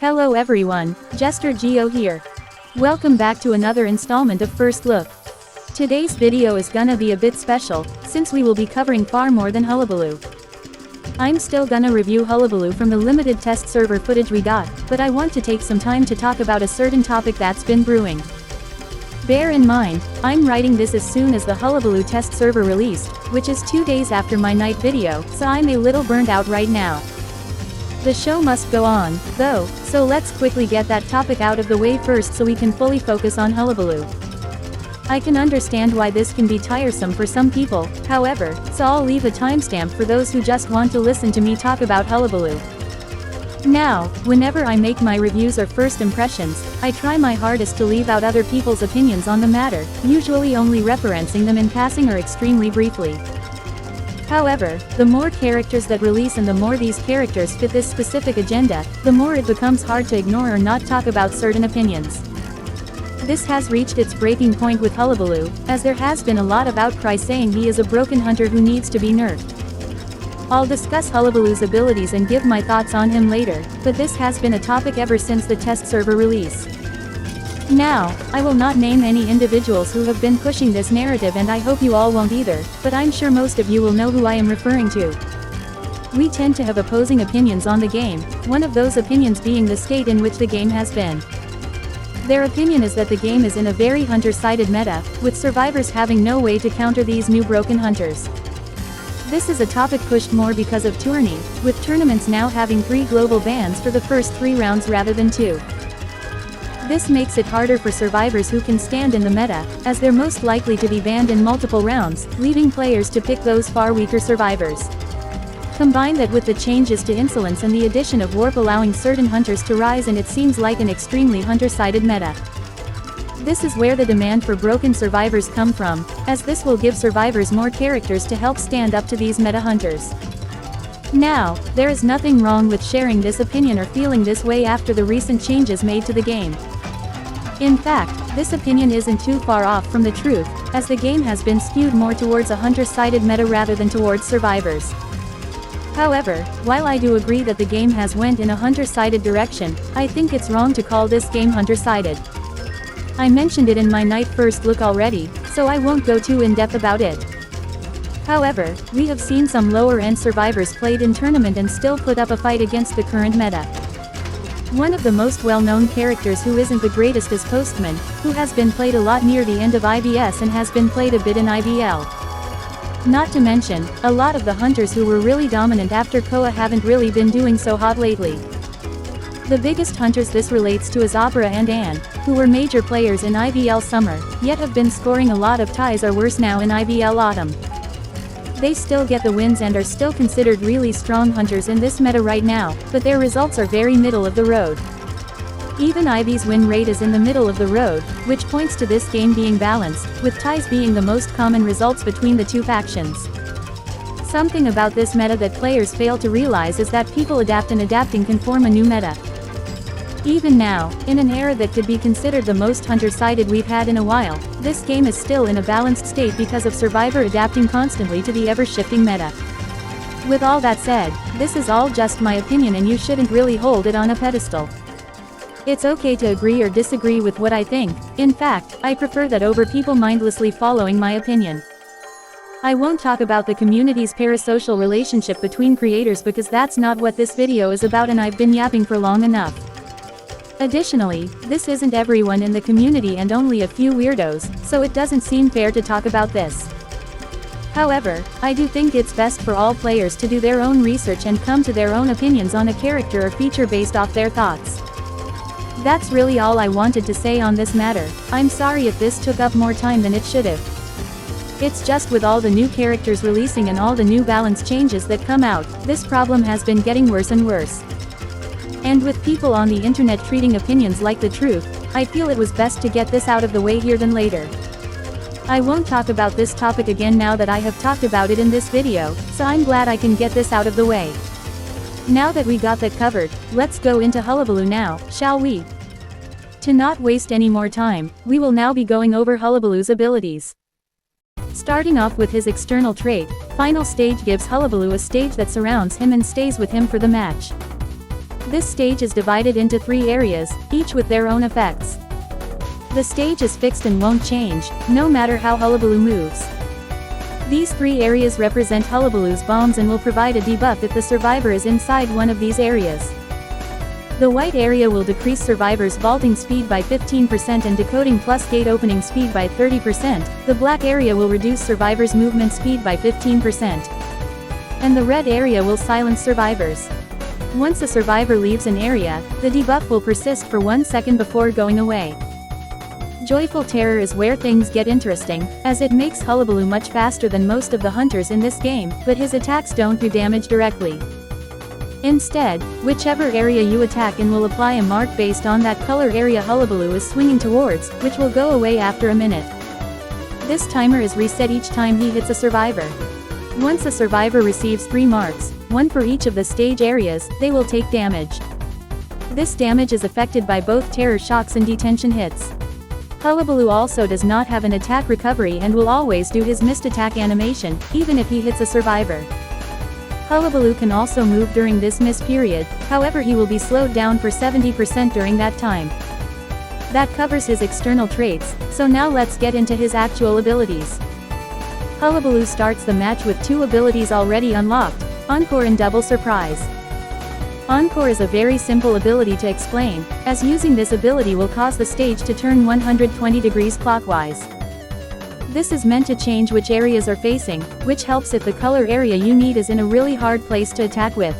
Hello everyone, JesterGio here. Welcome back to another installment of First Look. Today's video is gonna be a bit special, since we will be covering far more than Hullabaloo. I'm still gonna review Hullabaloo from the limited test server footage we got, but I want to take some time to talk about a certain topic that's been brewing. Bear in mind, I'm writing this as soon as the Hullabaloo test server released, which is 2 days after my night video, so I'm a little burnt out right now. The show must go on, though, so let's quickly get that topic out of the way first so we can fully focus on Hullabaloo. I can understand why this can be tiresome for some people, however, so I'll leave a timestamp for those who just want to listen to me talk about Hullabaloo. Now, whenever I make my reviews or first impressions, I try my hardest to leave out other people's opinions on the matter, usually only referencing them in passing or extremely briefly. However, the more characters that release and the more these characters fit this specific agenda, the more it becomes hard to ignore or not talk about certain opinions. This has reached its breaking point with Hullabaloo, as there has been a lot of outcry saying he is a broken hunter who needs to be nerfed. I'll discuss Hullabaloo's abilities and give my thoughts on him later, but this has been a topic ever since the test server release. Now, I will not name any individuals who have been pushing this narrative, and I hope you all won't either, but I'm sure most of you will know who I am referring to. We tend to have opposing opinions on the game, one of those opinions being the state in which the game has been. Their opinion is that the game is in a very hunter-sided meta, with survivors having no way to counter these new broken hunters. This is a topic pushed more because of tourney, with tournaments now having 3 global bans for the first 3 rounds rather than 2. This makes it harder for survivors who can stand in the meta, as they're most likely to be banned in multiple rounds, leaving players to pick those far weaker survivors. Combine that with the changes to insolence and the addition of warp allowing certain hunters to rise, and it seems like an extremely hunter-sided meta. This is where the demand for broken survivors come from, as this will give survivors more characters to help stand up to these meta hunters. Now, there is nothing wrong with sharing this opinion or feeling this way after the recent changes made to the game. In fact, this opinion isn't too far off from the truth, as the game has been skewed more towards a hunter-sided meta rather than towards survivors. However, while I do agree that the game has went in a hunter-sided direction, I think it's wrong to call this game hunter-sided. I mentioned it in my night first look already, so I won't go too in-depth about it. However, we have seen some lower-end survivors played in tournament and still put up a fight against the current meta. One of the most well-known characters who isn't the greatest is Postman, who has been played a lot near the end of IBS and has been played a bit in IBL. Not to mention, a lot of the hunters who were really dominant after Koa haven't really been doing so hot lately. The biggest hunters this relates to is Opera and Anne, who were major players in IBL summer, yet have been scoring a lot of ties or worse now in IBL autumn. They still get the wins and are still considered really strong hunters in this meta right now, but their results are very middle of the road. Even Ivy's win rate is in the middle of the road, which points to this game being balanced, with ties being the most common results between the two factions. Something about this meta that players fail to realize is that people adapt, and adapting can form a new meta. Even now, in an era that could be considered the most hunter-sided we've had in a while, this game is still in a balanced state because of survivor adapting constantly to the ever-shifting meta. With all that said, this is all just my opinion and you shouldn't really hold it on a pedestal. It's okay to agree or disagree with what I think. In fact, I prefer that over people mindlessly following my opinion. I won't talk about the community's parasocial relationship between creators because that's not what this video is about, and I've been yapping for long enough. Additionally, this isn't everyone in the community and only a few weirdos, so it doesn't seem fair to talk about this. However, I do think it's best for all players to do their own research and come to their own opinions on a character or feature based off their thoughts. That's really all I wanted to say on this matter. I'm sorry if this took up more time than it should have. It's just with all the new characters releasing and all the new balance changes that come out, this problem has been getting worse and worse. And with people on the internet treating opinions like the truth, I feel it was best to get this out of the way here than later. I won't talk about this topic again now that I have talked about it in this video, so I'm glad I can get this out of the way. Now that we got that covered, let's go into Hullabaloo now, shall we? To not waste any more time, we will now be going over Hullabaloo's abilities. Starting off with his external trait, Final Stage gives Hullabaloo a stage that surrounds him and stays with him for the match. This stage is divided into 3 areas, each with their own effects. The stage is fixed and won't change, no matter how Hullabaloo moves. These 3 areas represent Hullabaloo's bombs and will provide a debuff if the survivor is inside one of these areas. The white area will decrease survivors' vaulting speed by 15% and decoding plus gate opening speed by 30%, the black area will reduce survivors' movement speed by 15%. And the red area will silence survivors. Once a survivor leaves an area, the debuff will persist for 1 second before going away. Joyful Terror is where things get interesting, as it makes Hullabaloo much faster than most of the hunters in this game, but his attacks don't do damage directly. Instead, whichever area you attack in will apply a mark based on that color area Hullabaloo is swinging towards, which will go away after a minute. This timer is reset each time he hits a survivor. Once a survivor receives 3 marks, 1 for each of the stage areas, they will take damage. This damage is affected by both terror shocks and detention hits. Hullabaloo also does not have an attack recovery and will always do his missed attack animation, even if he hits a survivor. Hullabaloo can also move during this miss period, however he will be slowed down for 70% during that time. That covers his external traits, so now let's get into his actual abilities. Hullabaloo starts the match with 2 abilities already unlocked, Encore and Double Surprise. Encore is a very simple ability to explain, as using this ability will cause the stage to turn 120 degrees clockwise. This is meant to change which areas are facing, which helps if the color area you need is in a really hard place to attack with.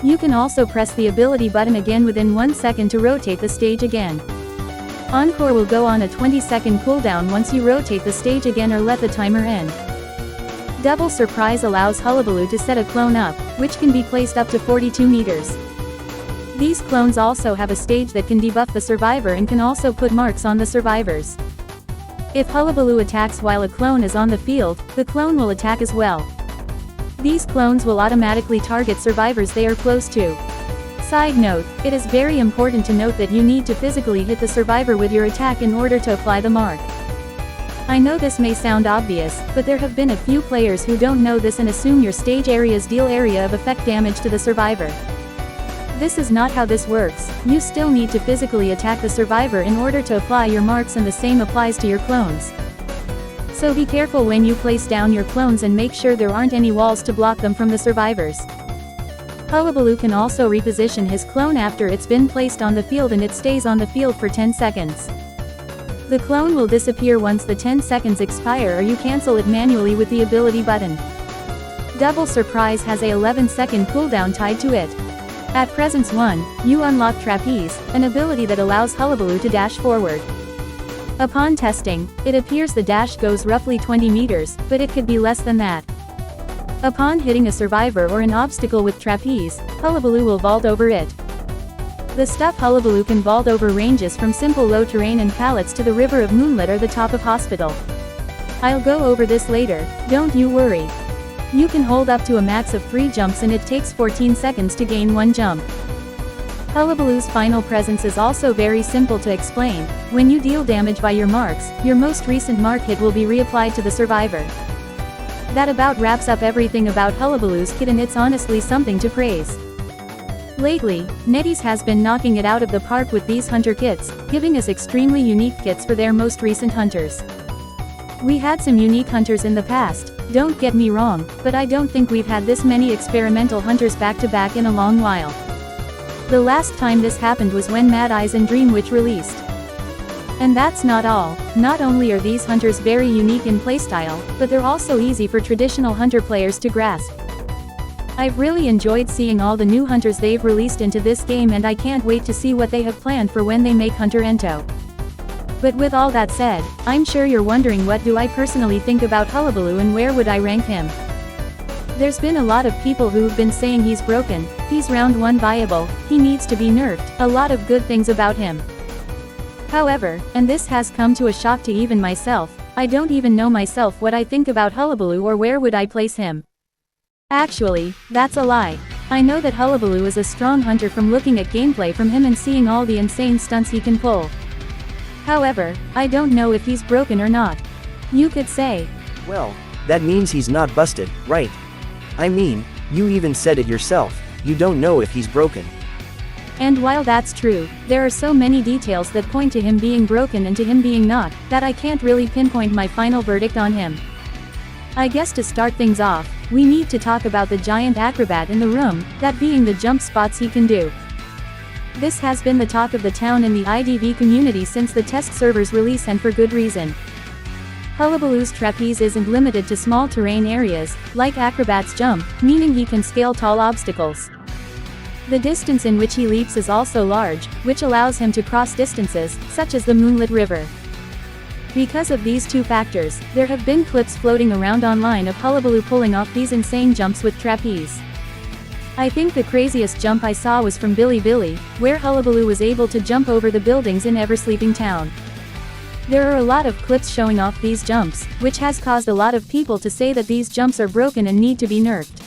You can also press the ability button again within 1 second to rotate the stage again. Encore will go on a 20-second cooldown once you rotate the stage again or let the timer end. Double Surprise allows Hullabaloo to set a clone up, which can be placed up to 42 meters. These clones also have a stage that can debuff the survivor and can also put marks on the survivors. If Hullabaloo attacks while a clone is on the field, the clone will attack as well. These clones will automatically target survivors they are close to. Side note, it is very important to note that you need to physically hit the survivor with your attack in order to apply the mark. I know this may sound obvious, but there have been a few players who don't know this and assume your stage areas deal area of effect damage to the survivor. This is not how this works, you still need to physically attack the survivor in order to apply your marks, and the same applies to your clones. So be careful when you place down your clones and make sure there aren't any walls to block them from the survivors. Hullabaloo can also reposition his clone after it's been placed on the field, and it stays on the field for 10 seconds. The clone will disappear once the 10 seconds expire, or you cancel it manually with the ability button. Double Surprise has a 11-second cooldown tied to it. At Presence 1, you unlock Trapeze, an ability that allows Hullabaloo to dash forward. Upon testing, it appears the dash goes roughly 20 meters, but it could be less than that. Upon hitting a survivor or an obstacle with Trapeze, Hullabaloo will vault over it. The stuff Hullabaloo can vault over ranges from simple low terrain and pallets to the River of Moonlit or the top of Hospital. I'll go over this later, don't you worry. You can hold up to a max of 3 jumps and it takes 14 seconds to gain 1 jump. Hullabaloo's final presence is also very simple to explain. When you deal damage by your marks, your most recent mark hit will be reapplied to the survivor. That about wraps up everything about Hullabaloo's kit, and it's honestly something to praise. Lately, NetEase has been knocking it out of the park with these hunter kits, giving us extremely unique kits for their most recent hunters. We had some unique hunters in the past, don't get me wrong, but I don't think we've had this many experimental hunters back to back in a long while. The last time this happened was when Mad Eyes and Dream Witch released. And that's not all. Not only are these hunters very unique in playstyle, but they're also easy for traditional hunter players to grasp. I've really enjoyed seeing all the new hunters they've released into this game, and I can't wait to see what they have planned for when they make Hunter Ento. But with all that said, I'm sure you're wondering, what do I personally think about Hullabaloo and where would I rank him? There's been a lot of people who've been saying he's broken, he's round 1 viable, he needs to be nerfed, a lot of good things about him. However, and this has come to a shock to even myself, I don't even know myself what I think about Hullabaloo or where would I place him. Actually, that's a lie. I know that Hullabaloo is a strong hunter from looking at gameplay from him and seeing all the insane stunts he can pull. However, I don't know if he's broken or not. You could say, well, that means he's not busted, right? I mean, you even said it yourself, you don't know if he's broken. And while that's true, there are so many details that point to him being broken and to him being not, that I can't really pinpoint my final verdict on him. I guess to start things off, we need to talk about the giant acrobat in the room, that being the jump spots he can do. This has been the talk of the town in the IDV community since the test server's release, and for good reason. Hullabaloo's trapeze isn't limited to small terrain areas, like Acrobat's jump, meaning he can scale tall obstacles. The distance in which he leaps is also large, which allows him to cross distances, such as the Moonlit River. Because of these two factors, there have been clips floating around online of Hullabaloo pulling off these insane jumps with trapeze. I think the craziest jump I saw was from Billy Billy, where Hullabaloo was able to jump over the buildings in Ever-Sleeping Town. There are a lot of clips showing off these jumps, which has caused a lot of people to say that these jumps are broken and need to be nerfed.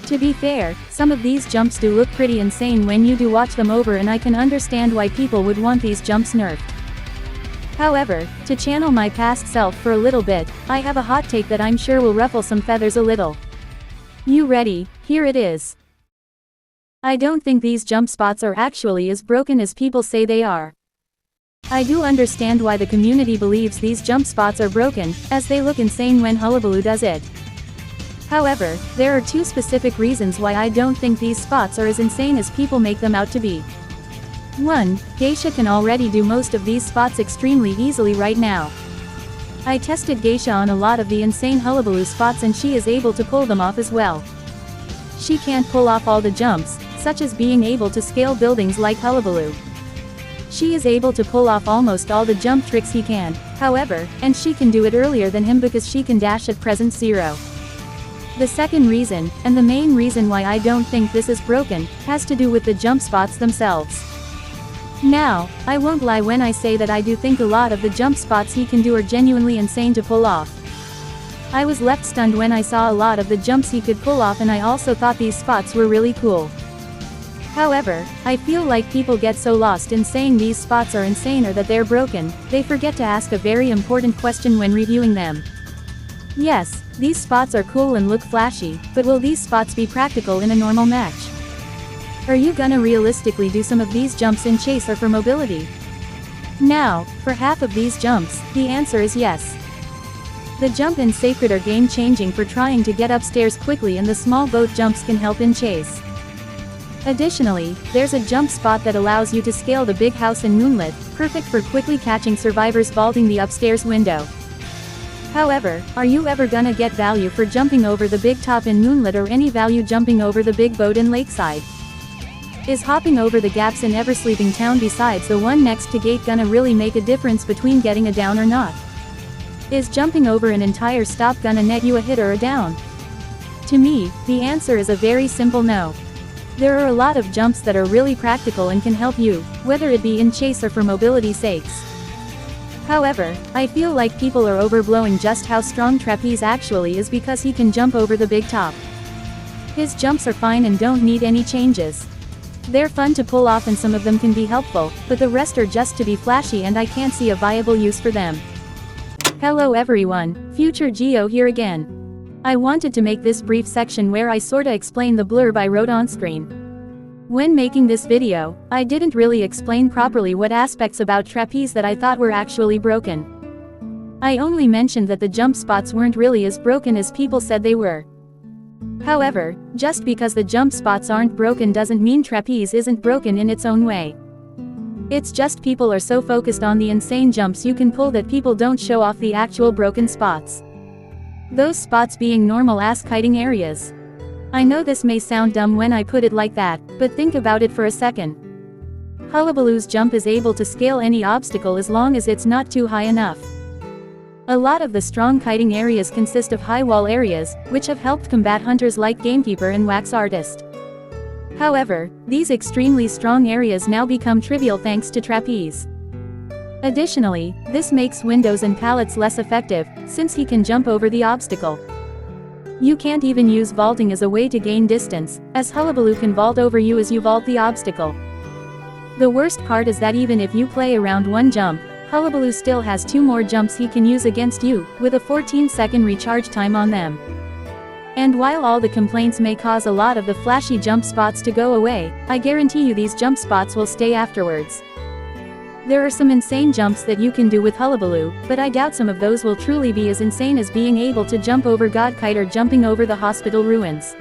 To be fair, some of these jumps do look pretty insane when you do watch them over, and I can understand why people would want these jumps nerfed. However, to channel my past self for a little bit, I have a hot take that I'm sure will ruffle some feathers a little. You ready? Here it is. I don't think these jump spots are actually as broken as people say they are. I do understand why the community believes these jump spots are broken, as they look insane when Hullabaloo does it. However, there are two specific reasons why I don't think these spots are as insane as people make them out to be. 1. Geisha can already do most of these spots extremely easily right now. I tested Geisha on a lot of the insane Hullabaloo spots and she is able to pull them off as well. She can't pull off all the jumps, such as being able to scale buildings like Hullabaloo. She is able to pull off almost all the jump tricks he can, however, and she can do it earlier than him because she can dash at present 0. The second reason, and the main reason why I don't think this is broken, has to do with the jump spots themselves. Now, I won't lie when I say that I do think a lot of the jump spots he can do are genuinely insane to pull off. I was left stunned when I saw a lot of the jumps he could pull off, and I also thought these spots were really cool. However, I feel like people get so lost in saying these spots are insane or that they're broken, they forget to ask a very important question when reviewing them. Yes, these spots are cool and look flashy, but will these spots be practical in a normal match? Are you gonna realistically do some of these jumps in chase or for mobility? Now, for half of these jumps, the answer is yes. The jump in Sacred are game-changing for trying to get upstairs quickly, and the small boat jumps can help in chase. Additionally, there's a jump spot that allows you to scale the big house in Moonlit, perfect for quickly catching survivors vaulting the upstairs window. However, are you ever gonna get value for jumping over the big top in Moonlit, or any value jumping over the big boat in Lakeside? Is hopping over the gaps in Ever-Sleeping Town besides the one next to Gate gonna really make a difference between getting a down or not? Is jumping over an entire stop gonna net you a hit or a down? To me, the answer is a very simple no. There are a lot of jumps that are really practical and can help you, whether it be in chase or for mobility sakes. However, I feel like people are overblowing just how strong Trapeze actually is because he can jump over the big top. His jumps are fine and don't need any changes. They're fun to pull off and some of them can be helpful, but the rest are just to be flashy and I can't see a viable use for them. Hello everyone, FutureGio here again. I wanted to make this brief section where I sorta explain the blurb I wrote on screen. When making this video, I didn't really explain properly what aspects about Trapeze that I thought were actually broken. I only mentioned that the jump spots weren't really as broken as people said they were. However, just because the jump spots aren't broken doesn't mean Trapeze isn't broken in its own way. It's just people are so focused on the insane jumps you can pull that people don't show off the actual broken spots. Those spots being normal-ass kiting areas. I know this may sound dumb when I put it like that, but think about it for a second. Hullabaloo's jump is able to scale any obstacle as long as it's not too high enough. A lot of the strong kiting areas consist of high wall areas, which have helped combat hunters like Gamekeeper and Wax Artist. However, these extremely strong areas now become trivial thanks to Trapeze. Additionally, this makes windows and pallets less effective, since he can jump over the obstacle. You can't even use vaulting as a way to gain distance, as Hullabaloo can vault over you as you vault the obstacle. The worst part is that even if you play around one jump, Hullabaloo still has 2 more jumps he can use against you, with a 14-second recharge time on them. And while all the complaints may cause a lot of the flashy jump spots to go away, I guarantee you these jump spots will stay afterwards. There are some insane jumps that you can do with Hullabaloo, but I doubt some of those will truly be as insane as being able to jump over Godkite or jumping over the hospital ruins.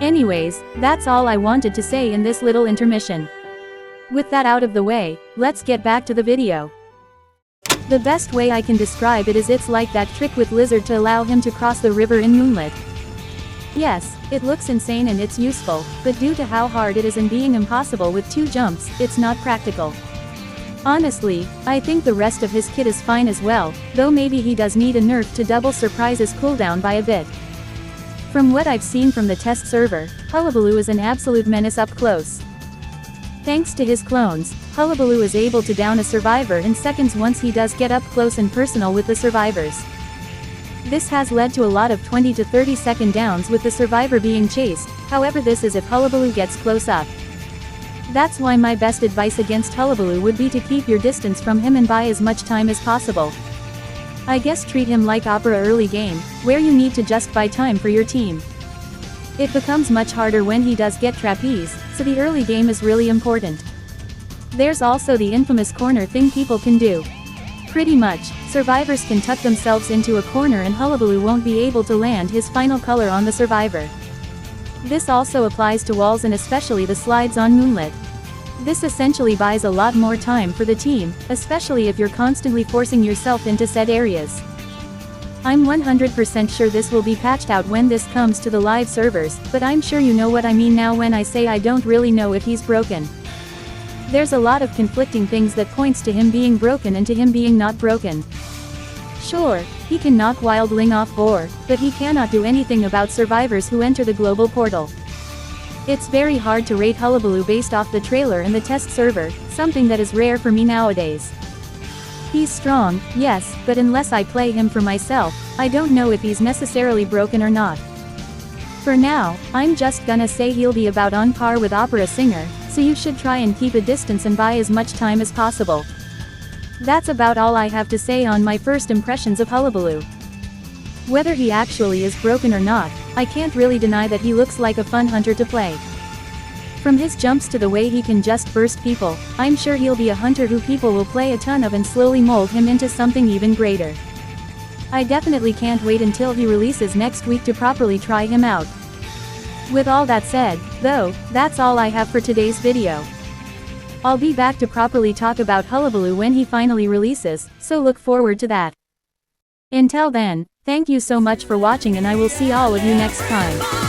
Anyways, that's all I wanted to say in this little intermission. With that out of the way, let's get back to the video. The best way I can describe it is it's like that trick with Lizard to allow him to cross the river in Moonlit. Yes, it looks insane and it's useful, but due to how hard it is and being impossible with 2 jumps, it's not practical. Honestly, I think the rest of his kit is fine as well, though maybe he does need a nerf to double surprise his cooldown by a bit. From what I've seen from the test server, Hullabaloo is an absolute menace up close. Thanks to his clones, Hullabaloo is able to down a survivor in seconds once he does get up close and personal with the survivors. This has led to a lot of 20 to 30 second downs with the survivor being chased, however this is if Hullabaloo gets close up. That's why my best advice against Hullabaloo would be to keep your distance from him and buy as much time as possible. I guess treat him like Opera early game, where you need to just buy time for your team. It becomes much harder when he does get trapeze, so the early game is really important. There's also the infamous corner thing people can do. Pretty much, survivors can tuck themselves into a corner and Hullabaloo won't be able to land his final color on the survivor. This also applies to walls and especially the slides on Moonlit. This essentially buys a lot more time for the team, especially if you're constantly forcing yourself into said areas. I'm 100% sure this will be patched out when this comes to the live servers, but I'm sure you know what I mean now when I say I don't really know if he's broken. There's a lot of conflicting things that points to him being broken and to him being not broken. Sure, he can knock Wildling off Boar, but he cannot do anything about survivors who enter the global portal. It's very hard to rate Hullabaloo based off the trailer and the test server, something that is rare for me nowadays. He's strong, yes, but unless I play him for myself, I don't know if he's necessarily broken or not. For now, I'm just gonna say he'll be about on par with Opera Singer, so you should try and keep a distance and buy as much time as possible. That's about all I have to say on my first impressions of Hullabaloo. Whether he actually is broken or not, I can't really deny that he looks like a fun hunter to play. From his jumps to the way he can just burst people, I'm sure he'll be a hunter who people will play a ton of and slowly mold him into something even greater. I definitely can't wait until he releases next week to properly try him out. With all that said, though, that's all I have for today's video. I'll be back to properly talk about Hullabaloo when he finally releases, so look forward to that. Until then, thank you so much for watching and I will see all of you next time.